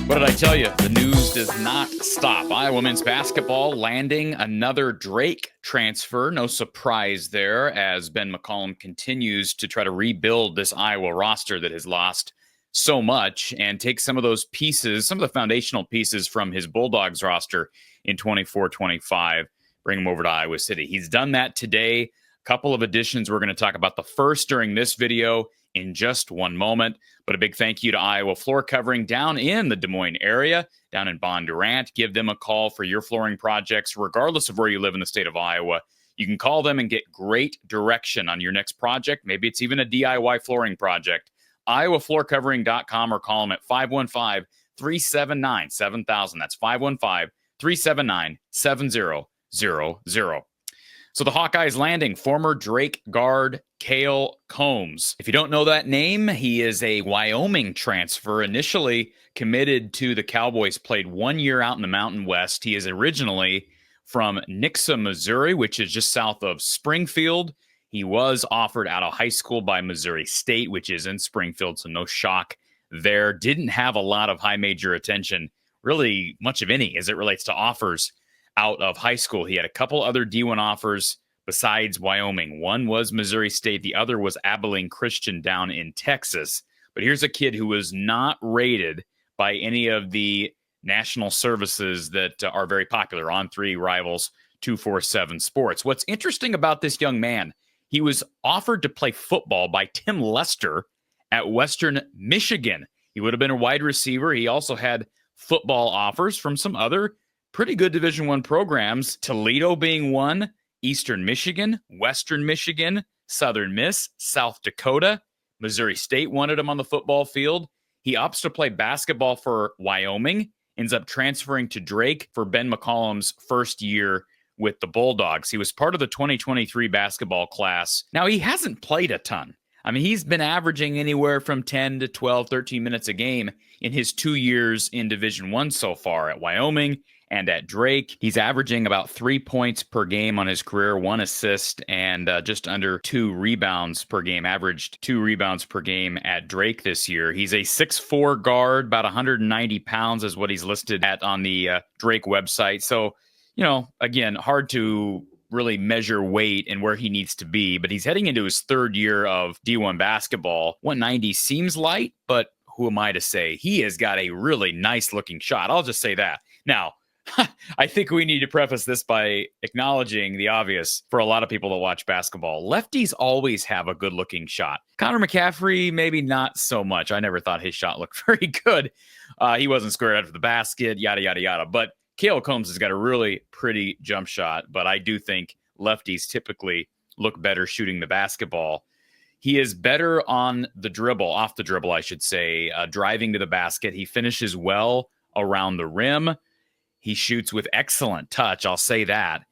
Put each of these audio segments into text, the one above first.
What did I tell you? The news does not stop. Iowa men's basketball landing another Drake transfer. No surprise there as Ben McCollum continues to try to rebuild this Iowa roster that has lost so much and take some of those pieces, some of the foundational pieces from his Bulldogs roster in 24-25, bring them over to Iowa City. He's done that today. A couple of additions. We're going to talk about the first during this video in just one moment. But a big thank you to Iowa Floor Covering down in the Des Moines area, down in Bondurant. Give them a call for your flooring projects, regardless of where you live in the state of Iowa. You can call them and get great direction on your next project. Maybe it's even a DIY flooring project. iowafloorcovering.com or call them at 515-379-7000. That's 515-379-7000. So the Hawkeyes landing former Drake guard Kael Combs. If you don't know that name, he is a Wyoming transfer. Initially committed to the Cowboys, played 1 year out in the Mountain West. He is originally from Nixa, Missouri, which is just south of Springfield. He was offered out of high school by Missouri State, which is in Springfield, so no shock there. Didn't have a lot of high major attention, really much of any, as it relates to offers out of high school. He had a couple other D1 offers besides Wyoming. One was Missouri State. The other was Abilene Christian down in Texas. But here's a kid who was not rated by any of the national services that are very popular, On3, Rivals, 247 Sports. What's interesting about this young man, he was offered to play football by Tim Lester at Western Michigan. He would have been a wide receiver. He also had football offers from some other pretty good Division I programs, Toledo being one, Eastern Michigan, Western Michigan, Southern Miss, South Dakota. Missouri State wanted him on the football field. He opts to play basketball for Wyoming, ends up transferring to Drake for Ben McCollum's first year with the Bulldogs. He was part of the 2023 basketball class. Now, he hasn't played a ton. I mean, he's been averaging anywhere from 10 to 12, 13 minutes a game in his 2 years in Division I so far at Wyoming and at Drake. He's averaging about 3 points per game on his career, 1 assist, and just under 2 rebounds per game. Averaged 2 rebounds per game at Drake this year. He's a 6'4" guard, about 190 pounds is what he's listed at on the Drake website. So, you know, again, hard to really measure weight and where he needs to be, but he's heading into his third year of D1 basketball. 190 seems light, but who am I to say? He has got a really nice looking shot. I'll just say that. Now, I think we need to preface this by acknowledging the obvious for a lot of people that watch basketball. Lefties always have a good-looking shot. Connor McCaffrey, maybe not so much. I never thought his shot looked very good. He wasn't squared out of the basket, yada, yada, yada. But Kael Combs has got a really pretty jump shot, but I do think lefties typically look better shooting the basketball. He is better on the dribble, off the dribble, I should say, driving to the basket. He finishes well around the rim. He shoots with excellent touch, I'll say that.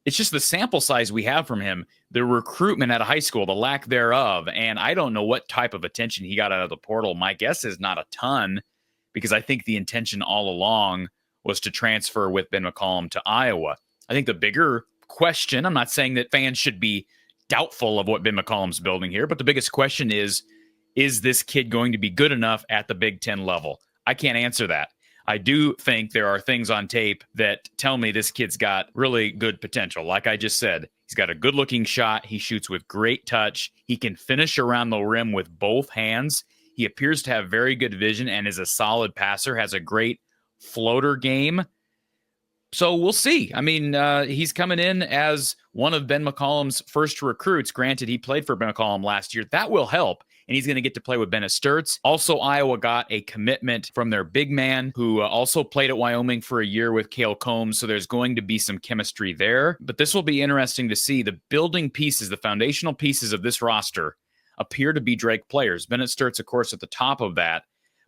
It's just the sample size we have from him, the recruitment out of high school, the lack thereof, and I don't know what type of attention he got out of the portal. My guess is not a ton, because I think the intention all along was to transfer with Ben McCollum to Iowa. I think the bigger question, I'm not saying that fans should be doubtful of what Ben McCollum's building here, but the biggest question is this kid going to be good enough at the Big Ten level? I can't answer that. I do think there are things on tape that tell me this kid's got really good potential. Like I just said, he's got a good-looking shot. He shoots with great touch. He can finish around the rim with both hands. He appears to have very good vision and is a solid passer, has a great floater game. So we'll see. I mean, he's coming in as one of Ben McCollum's first recruits. Granted, he played for Ben McCollum last year. That will help. And he's going to get to play with Bennett Sturts. Also, Iowa got a commitment from their big man who also played at Wyoming for a year with Kael Combs. So there's going to be some chemistry there. But this will be interesting to see. The building pieces, the foundational pieces of this roster appear to be Drake players. Bennett Sturts, of course, at the top of that.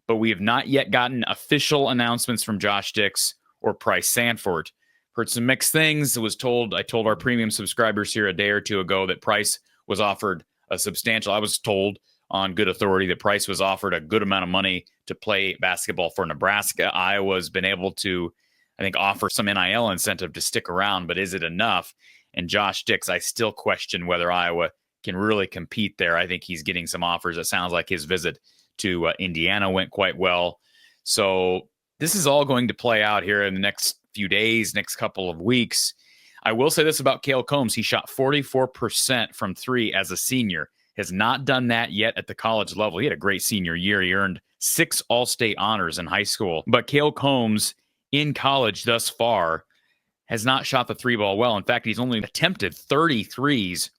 But we have not yet gotten official announcements from Josh Dix or Price Sanford. Heard some mixed things. I told our premium subscribers here a day or two ago that Price was offered a substantial, I was told on good authority that Price was offered a good amount of money to play basketball for Nebraska. Iowa's been able to, I think, offer some NIL incentive to stick around, but is it enough? And Josh Dix, I still question whether Iowa can really compete there. I think he's getting some offers. It sounds like his visit to Indiana went quite well. So this is all going to play out here in the next few days, next couple of weeks. I will say this about Kael Combs. He shot 44% from three as a senior. Has not done that yet at the college level. He had a great senior year. He earned 6 All-State honors in high school. But Kael Combs in college thus far has not shot the three ball well. In fact, he's only attempted 33s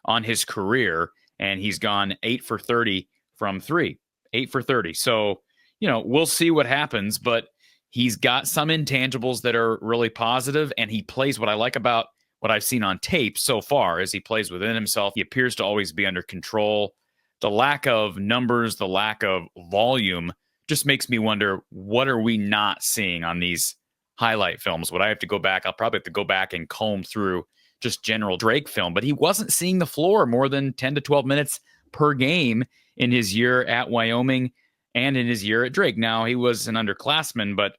on his career, and he's gone 8 for 30 from three. 8 for 30. So, we'll see what happens, but he's got some intangibles that are really positive, and he plays what I like about what I've seen on tape so far is he plays within himself. He appears to always be under control. The lack of numbers, the lack of volume just makes me wonder, what are we not seeing on these highlight films? Would I have to go back? I'll probably have to go back and comb through just general Drake film, but he wasn't seeing the floor more than 10 to 12 minutes per game in his year at Wyoming and in his year at Drake. Now, he was an underclassman, but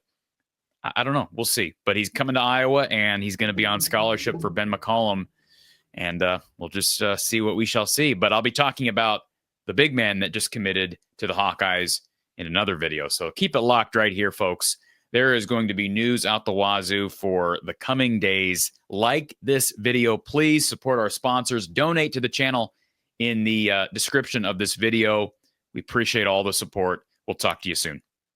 I don't know. We'll see. But he's coming to Iowa, and he's going to be on scholarship for Ben McCollum. And we'll just see what we shall see. But I'll be talking about the big man that just committed to the Hawkeyes in another video. So keep it locked right here, folks. There is going to be news out the wazoo for the coming days. Like this video. Please support our sponsors. Donate to the channel in the description of this video. We appreciate all the support. We'll talk to you soon.